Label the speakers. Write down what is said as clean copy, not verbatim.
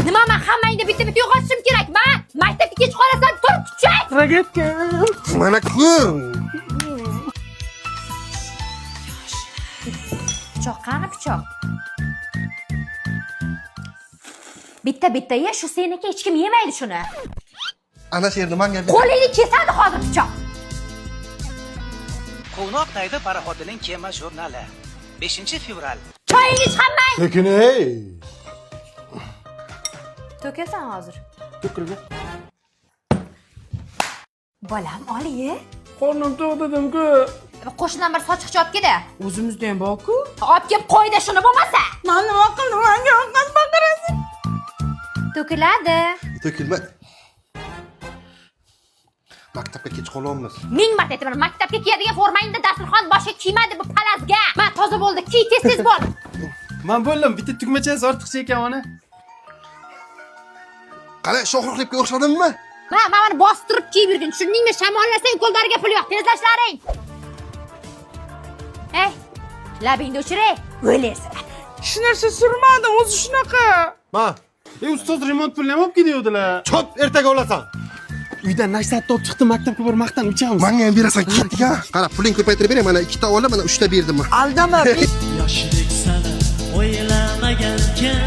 Speaker 1: Nima men hammangni bitta-bitta yo'qotishim kerak? Men maktabga kech qolasan, turib tutchay.
Speaker 2: Ragatga.
Speaker 3: Mana ko'r.
Speaker 1: Pichoq qani pichoq? Bitta-bitta ye, shu seniki hech kim yemaydi shuni.
Speaker 3: Ana shu yerda menga ber.
Speaker 1: Qo'lingni kesadi hozir pichoq.
Speaker 4: Quvnoqdagi parxodining kema jurnali 5-fevral.
Speaker 1: Choyingni ich hammang.
Speaker 2: Lekin ey.
Speaker 1: To'kasan hozir.
Speaker 2: To'kildi.
Speaker 1: Bolam, ol-ye.
Speaker 2: Qornim to'q dedim-ku.
Speaker 1: Qo'shnidan bir sochiqcha olib keldi.
Speaker 2: O'zimizda ham bor-ku.
Speaker 1: Olib kelib qo'yda shuni bo'lmasa.
Speaker 2: Men nima qildim? Menga oqqan baqirasiz.
Speaker 1: To'kiladi.
Speaker 3: To'kilmadi. Maktabga kech qolamiz.
Speaker 1: Ming marta aytaman, maktabga kiyadigan formangni dasturxon boshiga kiymadi bu palazga. Men toza bo'ldi, kiy tez-tez bo'l.
Speaker 5: Men bo'ldim, bitta tugmachasi ortiqcha ekan ona.
Speaker 3: Qara, shohruxlikka o'xshadimmi?
Speaker 1: Mana buni bostirib kiyib yurgin. Tushundingmi? Shamollasang qo'llariga pul yo'q. Tezlashlaring. Ey, labingni o'chiray. O'laysan.
Speaker 2: Hech narsa surmadim, o'zi shunaqa.
Speaker 5: Ma, ustoz remont pulini ham olib ketuvdilar.
Speaker 3: Chop, ertaga olasan.
Speaker 5: Uydan nashatni olib chiqdim, maktabga borib maqtan uchamiz.
Speaker 3: Menga ham berasan, ketdik-a. Qara, puling ko'paytirib bering. Mana 2 ta olib, mana 3 ta berdim.
Speaker 2: Aldama.
Speaker 6: Yoshlik sani o'ylamagankan